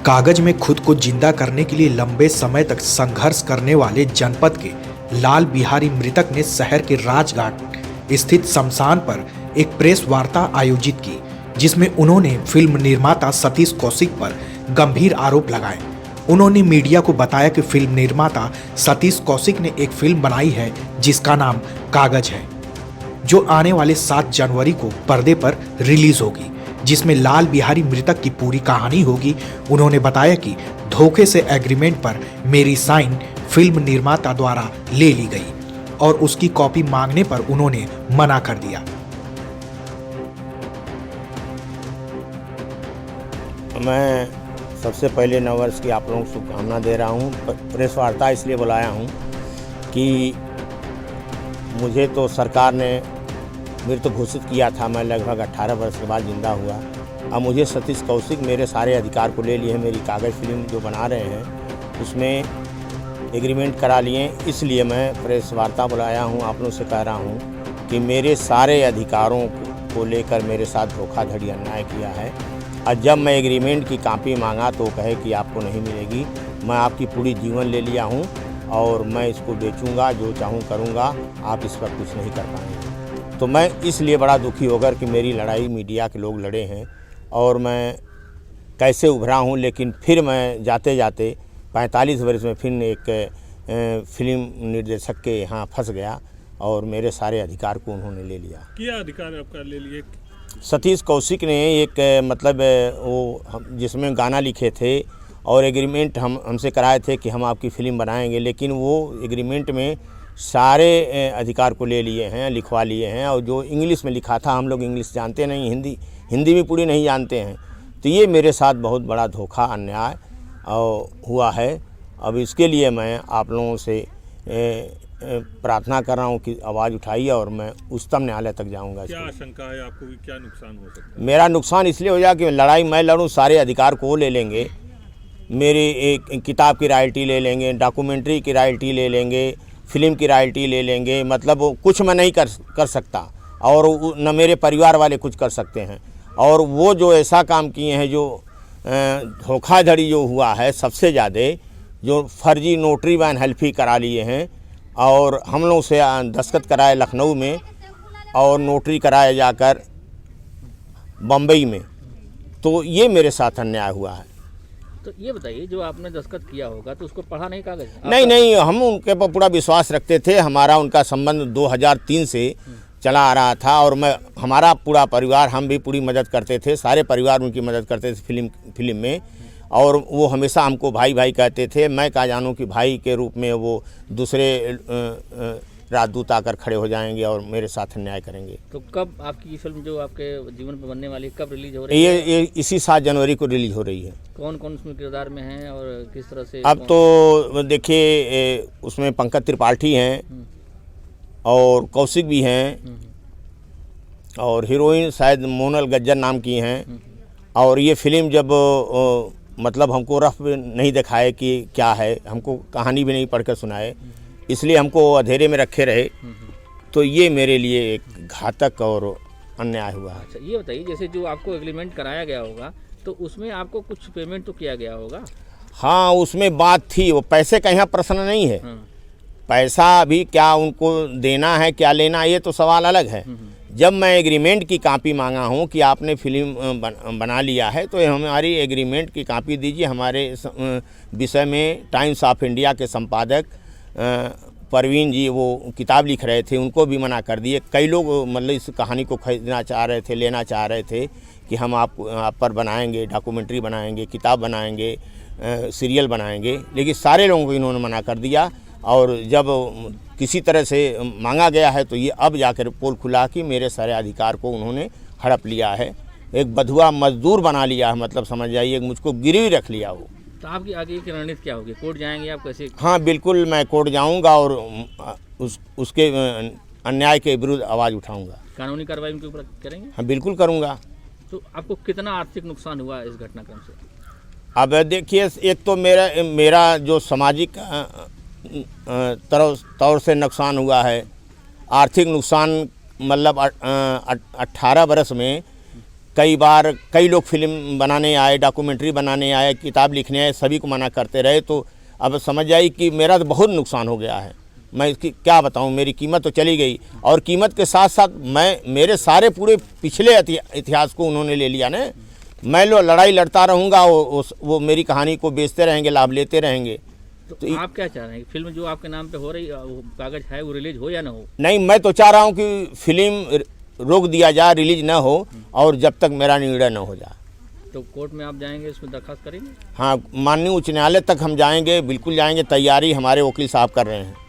कागज में खुद को जिंदा करने के लिए लंबे समय तक संघर्ष करने वाले जनपद के लाल बिहारी मृतक ने शहर के राजघाट स्थित शमशान पर एक प्रेस वार्ता आयोजित की, जिसमें उन्होंने फिल्म निर्माता सतीश कौशिक पर गंभीर आरोप लगाए। उन्होंने मीडिया को बताया कि फिल्म निर्माता सतीश कौशिक ने एक फिल्म बनाई है जिसका नाम कागज है, जो आने वाले 7 जनवरी को पर्दे पर रिलीज होगी, जिसमें लाल बिहारी मृतक की पूरी कहानी होगी। उन्होंने बताया कि धोखे से एग्रीमेंट पर मेरी साइन फिल्म निर्माता द्वारा ले ली गई और उसकी कॉपी मांगने पर उन्होंने मना कर दिया। मैं सबसे पहले नववर्ष की आप लोगों को शुभकामना दे रहा हूँ। प्रेस वार्ता इसलिए बुलाया हूँ कि मुझे तो सरकार ने मृत घोषित किया था। मैं लगभग 18 वर्ष के बाद जिंदा हुआ। अब मुझे सतीश कौशिक मेरे सारे अधिकार को ले लिए हैं। मेरी कागज़ फिल्म जो बना रहे हैं उसमें एग्रीमेंट करा लिए, इसलिए मैं प्रेस वार्ता बुलाया हूँ। आप लोगों से कह रहा हूँ कि मेरे सारे अधिकारों को लेकर मेरे साथ धोखाधड़ी अन्याय किया है। और जब मैं एग्रीमेंट की कॉपी मांगा तो कहे कि आपको नहीं मिलेगी। मैं आपकी पूरी जीवन ले लिया हूँ और मैं इसको बेचूंगा, जो चाहूँ करूँगा, आप इस पर कुछ नहीं कर पाएंगे। तो मैं इसलिए बड़ा दुखी होकर कि मेरी लड़ाई मीडिया के लोग लड़े हैं और मैं कैसे उभरा हूँ। लेकिन फिर मैं जाते जाते 45 वर्ष में फिर एक फिल्म निर्देशक के यहाँ फंस गया और मेरे सारे अधिकार को उन्होंने ले लिया। क्या अधिकार आपका ले लिए? सतीश कौशिक ने एक मतलब वो जिसमें गाना लिखे थे और एग्रीमेंट हमसे कराए थे कि हम आपकी फ़िल्म बनाएंगे, लेकिन वो एग्रीमेंट में सारे अधिकार को ले लिए हैं, लिखवा लिए हैं। और जो इंग्लिश में लिखा था, हम लोग इंग्लिश जानते नहीं, हिंदी भी पूरी नहीं जानते हैं। तो ये मेरे साथ बहुत बड़ा धोखा अन्याय हुआ है। अब इसके लिए मैं आप लोगों से प्रार्थना कर रहा हूँ कि आवाज़ उठाइए और मैं उच्चतम न्यायालय तक जाऊँगा। क्या आशंका है आपको कि क्या नुकसान हो सकता है? मेरा नुकसान इसलिए हो जाए कि लड़ाई मैं लड़ूँ, सारे अधिकार को ले लेंगे। मेरी एक किताब की रॉयल्टी ले लेंगे, डॉक्यूमेंट्री की रॉयल्टी ले लेंगे, फिल्म की रॉयल्टी ले लेंगे। मतलब वो कुछ मैं नहीं कर सकता और न मेरे परिवार वाले कुछ कर सकते हैं। और वो जो ऐसा काम किए हैं, जो धोखाधड़ी जो हुआ है, सबसे ज़्यादा जो फर्जी नोटरी वैन हेल्फी करा लिए हैं और हम लोग से दस्तखत कराए लखनऊ में और नोटरी कराए जाकर बम्बई में। तो ये मेरे साथ अन्याय हुआ है। तो ये बताइए, जो आपने दस्तखत किया होगा तो उसको पढ़ा नहीं कागज? नहीं, हम उनके पर पूरा विश्वास रखते थे। हमारा उनका संबंध 2003 से चला आ रहा था और हमारा पूरा परिवार, हम भी पूरी मदद करते थे, सारे परिवार उनकी मदद करते थे फिल्म में। और वो हमेशा हमको भाई भाई कहते थे। मैं क्या जानूँ कि भाई के रूप में वो दूसरे राजदूत आकर खड़े हो जाएंगे और मेरे साथ अन्याय करेंगे। तो कब आपकी ये फिल्म जो आपके जीवन पर बनने वाली, कब रिलीज हो रही है? ये इसी 7 जनवरी को रिलीज हो रही है। कौन कौन उसमें किरदार में हैं और किस तरह से? अब तो देखिए, उसमें पंकज त्रिपाठी हैं और कौशिक भी हैं और हीरोइन शायद मोनल गज्जर नाम की हैं। और ये फिल्म जब मतलब हमको रफ नहीं दिखाए कि क्या है, हमको कहानी भी नहीं पढ़कर सुनाए, इसलिए हमको अंधेरे में रखे रहे। तो ये मेरे लिए एक घातक और अन्याय हुआ है। अच्छा, ये बताइए, जैसे जो आपको एग्रीमेंट कराया गया होगा तो उसमें आपको कुछ पेमेंट तो किया गया होगा? हाँ, उसमें बात थी। वो पैसे का यहाँ प्रश्न नहीं है। पैसा अभी क्या उनको देना है, क्या लेना, ये तो सवाल अलग है। जब मैं एग्रीमेंट की कॉपी मांगा हूँ कि आपने फिल्म बना लिया है तो हमारी एग्रीमेंट की कॉपी दीजिए। हमारे विषय में टाइम्स ऑफ इंडिया के संपादक परवीन जी वो किताब लिख रहे थे, उनको भी मना कर दिए। कई लोग मतलब इस कहानी को खरीदना चाह रहे थे, लेना चाह रहे थे कि हम आप पर बनाएंगे, डॉक्यूमेंट्री बनाएंगे, किताब बनाएंगे, सीरियल बनाएंगे, लेकिन सारे लोगों को इन्होंने मना कर दिया। और जब किसी तरह से मांगा गया है तो ये अब जाकर पोल खुला कि मेरे सारे अधिकार को उन्होंने हड़प लिया है। एक बधुआ मजदूर बना लिया है, मतलब समझ जाइए, मुझको गिरवी रख लिया वो। तो आपकी आगे की रणनीति क्या होगी? कोर्ट जाएंगे आप कैसे? हाँ बिल्कुल, मैं कोर्ट जाऊंगा और उसके अन्याय के विरुद्ध आवाज़ उठाऊंगा। कानूनी कार्रवाई उनके ऊपर करेंगे? हाँ बिल्कुल करूंगा। तो आपको कितना आर्थिक नुकसान हुआ इस घटनाक्रम से? अब देखिए, एक तो मेरा जो सामाजिक तौर से नुकसान हुआ है। आर्थिक नुकसान मतलब 18 बरस में कई बार कई लोग फिल्म बनाने आए, डॉक्यूमेंट्री बनाने आए, किताब लिखने आए, सभी को मना करते रहे। तो अब समझ जाइए कि मेरा तो बहुत नुकसान हो गया है। मैं इसकी क्या बताऊं, मेरी कीमत तो चली गई, और कीमत के साथ साथ मेरे सारे पूरे पिछले इतिहास को उन्होंने ले लिया ना। मैं लड़ाई लड़ता रहूँगा, वो मेरी कहानी को बेचते रहेंगे, लाभ लेते रहेंगे। तो आप क्या चाह रहे हैं, फिल्म जो आपके नाम पे हो रही वो कागज है वो रिलीज हो या ना हो? नहीं, मैं तो चाह रहा हूँ कि फिल्म रोक दिया जाए, रिलीज न हो, और जब तक मेरा निर्णय न हो जाए। तो कोर्ट में आप जाएंगे, इसमें दरखास्त करेंगे? हाँ, माननीय उच्च न्यायालय तक हम जाएंगे, बिल्कुल जाएंगे। तैयारी हमारे वकील साहब कर रहे हैं।